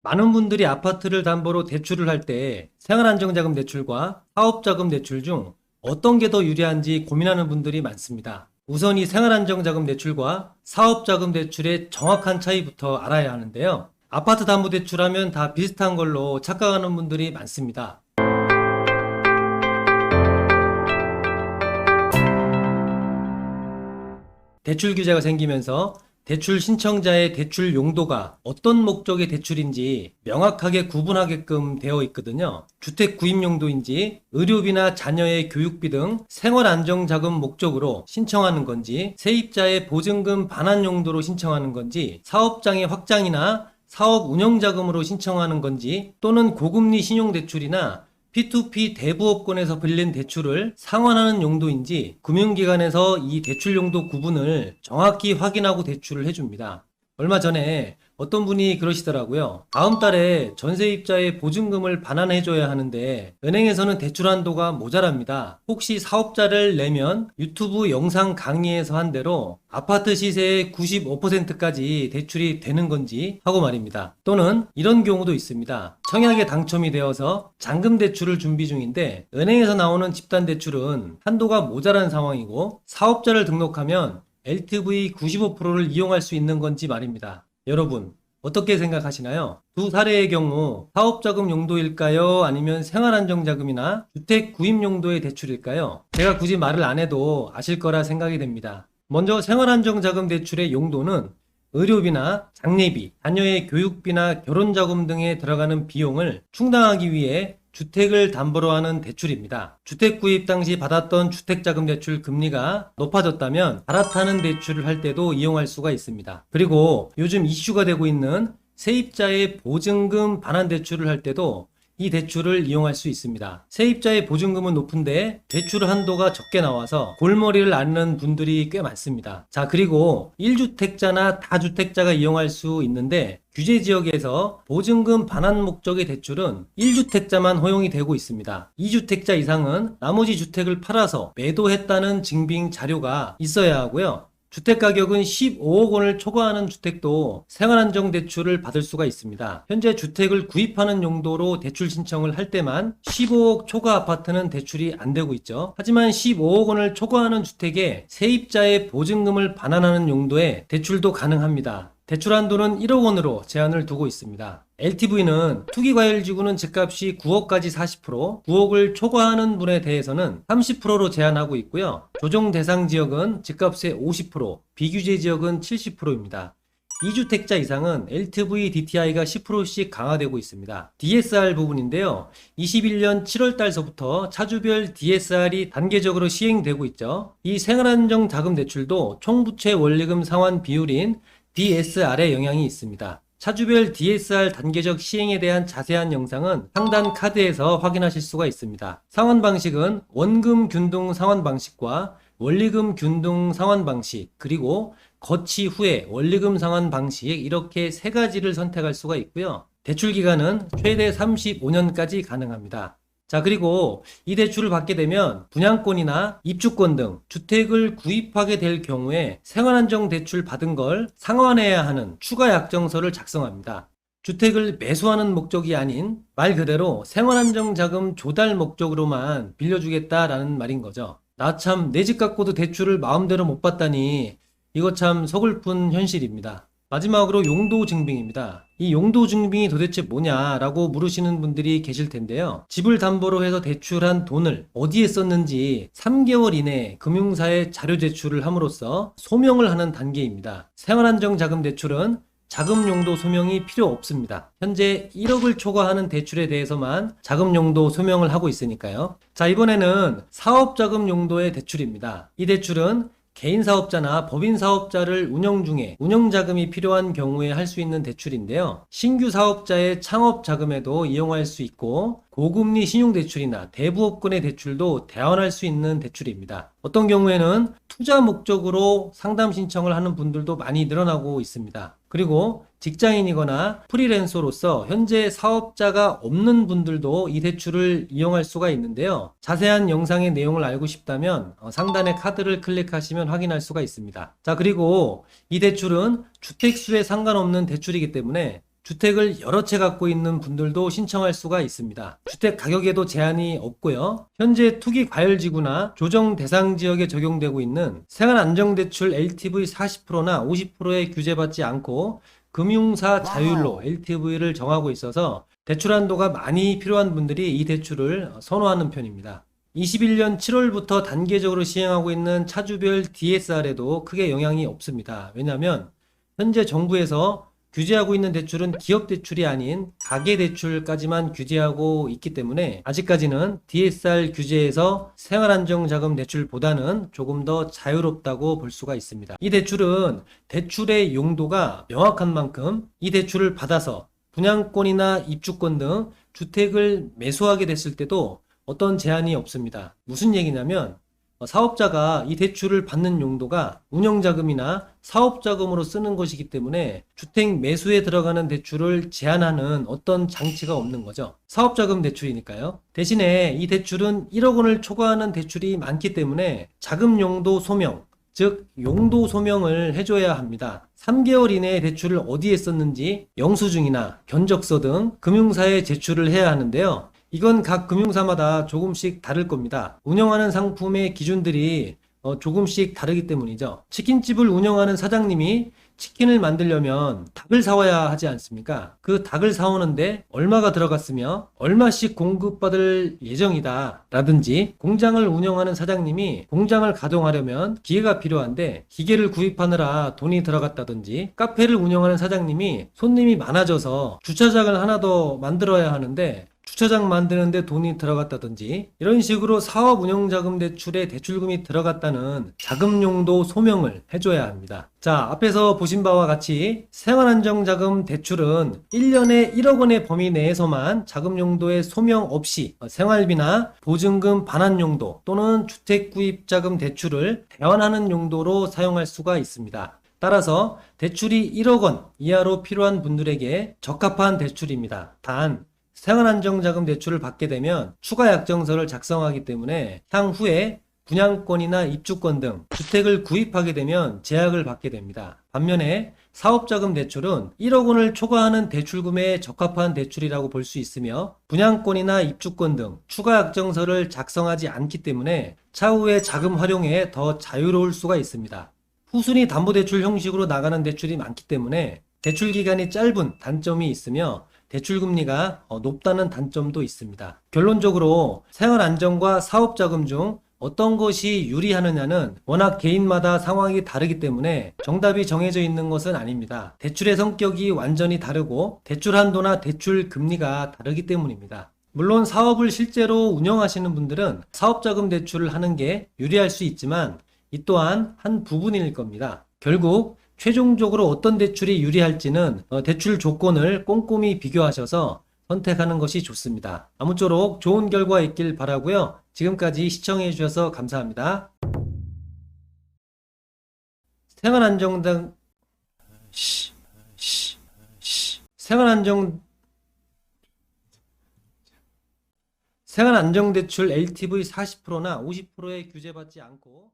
많은 분들이 아파트를 담보로 대출을 할 때 생활안정자금 대출과 사업자금 대출 중 어떤 게 더 유리한지 고민하는 분들이 많습니다. 우선 이 생활안정자금 대출과 사업자금 대출의 정확한 차이부터 알아야 하는데요. 아파트 담보대출하면 다 비슷한 걸로 착각하는 분들이 많습니다. 대출 규제가 생기면서 대출 신청자의 대출 용도가 어떤 목적의 대출인지 명확하게 구분하게끔 되어 있거든요. 주택 구입 용도인지, 의료비나 자녀의 교육비 등 생활안정자금 목적으로 신청하는 건지, 세입자의 보증금 반환 용도로 신청하는 건지, 사업장의 확장이나 사업 운영자금으로 신청하는 건지, 또는 고금리 신용대출이나 P2P 대부업권에서 빌린 대출을 상환하는 용도인지 금융기관에서 이 대출 용도 구분을 정확히 확인하고 대출을 해줍니다. 얼마 전에 어떤 분이 그러시더라고요. 다음 달에 전세입자의 보증금을 반환해줘야 하는데 은행에서는 대출 한도가 모자랍니다. 혹시 사업자를 내면 유튜브 영상 강의에서 한 대로 아파트 시세의 95%까지 대출이 되는 건지 하고 말입니다. 또는 이런 경우도 있습니다. 청약에 당첨이 되어서 잔금 대출을 준비 중인데 은행에서 나오는 집단 대출은 한도가 모자란 상황이고 사업자를 등록하면 LTV 95%를 이용할 수 있는 건지 말입니다. 여러분 어떻게 생각하시나요? 두 사례의 경우 사업자금 용도일까요? 아니면 생활안정자금이나 주택 구입 용도의 대출일까요? 제가 굳이 말을 안 해도 아실 거라 생각이 됩니다. 먼저 생활안정자금 대출의 용도는 의료비나 장례비, 자녀의 교육비나 결혼자금 등에 들어가는 비용을 충당하기 위해 주택을 담보로 하는 대출입니다. 주택 구입 당시 받았던 주택자금 대출 금리가 높아졌다면 갈아타는 대출을 할 때도 이용할 수가 있습니다. 그리고 요즘 이슈가 되고 있는 세입자의 보증금 반환 대출을 할 때도 이 대출을 이용할 수 있습니다. 세입자의 보증금은 높은데 대출 한도가 적게 나와서 골머리를 앓는 분들이 꽤 많습니다. 자, 그리고 1주택자나 다주택자가 이용할 수 있는데 규제 지역에서 보증금 반환 목적의 대출은 1주택자만 허용이 되고 있습니다. 2주택자 이상은 나머지 주택을 팔아서 매도했다는 증빙 자료가 있어야 하고요. 주택 가격은 15억 원을 초과하는 주택도 생활안정 대출을 받을 수가 있습니다. 현재 주택을 구입하는 용도로 대출 신청을 할 때만 15억 초과 아파트는 대출이 안 되고 있죠. 하지만 15억 원을 초과하는 주택에 세입자의 보증금을 반환하는 용도의 대출도 가능합니다. 대출 한도는 1억 원으로 제한을 두고 있습니다. LTV는 투기과열지구는 집값이 9억까지 40%, 9억을 초과하는 분에 대해서는 30%로 제한하고 있고요. 조정 대상 지역은 집값의 50%, 비규제 지역은 70%입니다. 2주택자 이상은 LTV DTI가 10%씩 강화되고 있습니다. DSR 부분인데요. 21년 7월 달서부터 차주별 DSR이 단계적으로 시행되고 있죠. 이 생활안정 자금 대출도 총부채 원리금 상환 비율인 DSR에 영향이 있습니다. 차주별 DSR 단계적 시행에 대한 자세한 영상은 상단 카드에서 확인하실 수가 있습니다. 상환 방식은 원금 균등 상환 방식과 원리금 균등 상환 방식, 그리고 거치 후에 원리금 상환 방식, 이렇게 세 가지를 선택할 수가 있고요. 대출 기간은 최대 35년까지 가능합니다. 자, 그리고 이 대출을 받게 되면 분양권이나 입주권 등 주택을 구입하게 될 경우에 생활안정 대출 받은 걸 상환해야 하는 추가 약정서를 작성합니다. 주택을 매수하는 목적이 아닌 말 그대로 생활안정자금 조달 목적으로만 빌려주겠다라는 말인 거죠. 나 참 내 집 갖고도 대출을 마음대로 못 받다니 이거 참 서글픈 현실입니다. 마지막으로 용도 증빙입니다. 이 용도 증빙이 도대체 뭐냐라고 물으시는 분들이 계실 텐데요. 집을 담보로 해서 대출한 돈을 어디에 썼는지 3개월 이내에 금융사에 자료 제출을 함으로써 소명을 하는 단계입니다. 생활안정자금 대출은 자금 용도 소명이 필요 없습니다. 현재 1억을 초과하는 대출에 대해서만 자금 용도 소명을 하고 있으니까요. 자, 이번에는 사업자금 용도의 대출입니다. 이 대출은 개인 사업자나 법인 사업자를 운영 중에 운영자금이 필요한 경우에 할 수 있는 대출인데요. 신규 사업자의 창업 자금에도 이용할 수 있고 고금리 신용대출이나 대부업권의 대출도 대환할 수 있는 대출입니다. 어떤 경우에는 투자 목적으로 상담 신청을 하는 분들도 많이 늘어나고 있습니다. 그리고 직장인이거나 프리랜서로서 현재 사업자가 없는 분들도 이 대출을 이용할 수가 있는데요. 자세한 영상의 내용을 알고 싶다면 상단의 카드를 클릭하시면 확인할 수가 있습니다. 자, 그리고 이 대출은 주택수에 상관없는 대출이기 때문에 주택을 여러 채 갖고 있는 분들도 신청할 수가 있습니다. 주택 가격에도 제한이 없고요. 현재 투기 과열지구나 조정 대상 지역에 적용되고 있는 생활안정대출 LTV 40%나 50%에 규제받지 않고 금융사 자율로 LTV를 정하고 있어서 대출 한도가 많이 필요한 분들이 이 대출을 선호하는 편입니다. 21년 7월부터 단계적으로 시행하고 있는 차주별 DSR에도 크게 영향이 없습니다. 왜냐하면 현재 정부에서 규제하고 있는 대출은 기업 대출이 아닌 가계 대출까지만 규제하고 있기 때문에 아직까지는 DSR 규제에서 생활안정자금 대출보다는 조금 더 자유롭다고 볼 수가 있습니다. 이 대출은 대출의 용도가 명확한 만큼 이 대출을 받아서 분양권이나 입주권 등 주택을 매수하게 됐을 때도 어떤 제한이 없습니다. 무슨 얘기냐면 사업자가 이 대출을 받는 용도가 운영자금이나 사업자금으로 쓰는 것이기 때문에 주택 매수에 들어가는 대출을 제한하는 어떤 장치가 없는 거죠. 사업자금 대출이니까요. 대신에 이 대출은 1억 원을 초과하는 대출이 많기 때문에 자금 용도 소명, 즉 용도 소명을 해줘야 합니다. 3개월 이내에 대출을 어디에 썼는지 영수증이나 견적서 등 금융사에 제출을 해야 하는데요. 이건 각 금융사마다 조금씩 다를 겁니다. 운영하는 상품의 기준들이 조금씩 다르기 때문이죠. 치킨집을 운영하는 사장님이 치킨을 만들려면 닭을 사와야 하지 않습니까? 그 닭을 사오는데 얼마가 들어갔으며 얼마씩 공급받을 예정이다 라든지, 공장을 운영하는 사장님이 공장을 가동하려면 기계가 필요한데 기계를 구입하느라 돈이 들어갔다든지, 카페를 운영하는 사장님이 손님이 많아져서 주차장을 하나 더 만들어야 하는데 주차장 만드는데 돈이 들어갔다든지, 이런 식으로 사업 운영자금 대출에 대출금이 들어갔다는 자금 용도 소명을 해줘야 합니다. 자, 앞에서 보신 바와 같이 생활안정자금 대출은 1년에 1억 원의 범위 내에서만 자금 용도의 소명 없이 생활비나 보증금 반환 용도 또는 주택구입자금 대출을 대환하는 용도로 사용할 수가 있습니다. 따라서 대출이 1억 원 이하로 필요한 분들에게 적합한 대출입니다. 단 생활안정자금 대출을 받게 되면 추가 약정서를 작성하기 때문에 향후에 분양권이나 입주권 등 주택을 구입하게 되면 제약을 받게 됩니다. 반면에 사업자금 대출은 1억 원을 초과하는 대출금에 적합한 대출이라고 볼 수 있으며 분양권이나 입주권 등 추가 약정서를 작성하지 않기 때문에 차후에 자금 활용에 더 자유로울 수가 있습니다. 후순위 담보대출 형식으로 나가는 대출이 많기 때문에 대출 기간이 짧은 단점이 있으며 대출금리가 높다는 단점도 있습니다. 결론적으로 생활안정과 사업자금 중 어떤 것이 유리하느냐는 워낙 개인마다 상황이 다르기 때문에 정답이 정해져 있는 것은 아닙니다. 대출의 성격이 완전히 다르고 대출 한도나 대출 금리가 다르기 때문입니다. 물론 사업을 실제로 운영하시는 분들은 사업자금 대출을 하는 게 유리할 수 있지만 이 또한 한 부분일 겁니다. 결국 최종적으로 어떤 대출이 유리할지는 대출 조건을 꼼꼼히 비교하셔서 선택하는 것이 좋습니다. 아무쪼록 좋은 결과 있길 바라고요. 지금까지 시청해 주셔서 감사합니다. 생활안정대출 LTV 40%나 50%에 규제받지 않고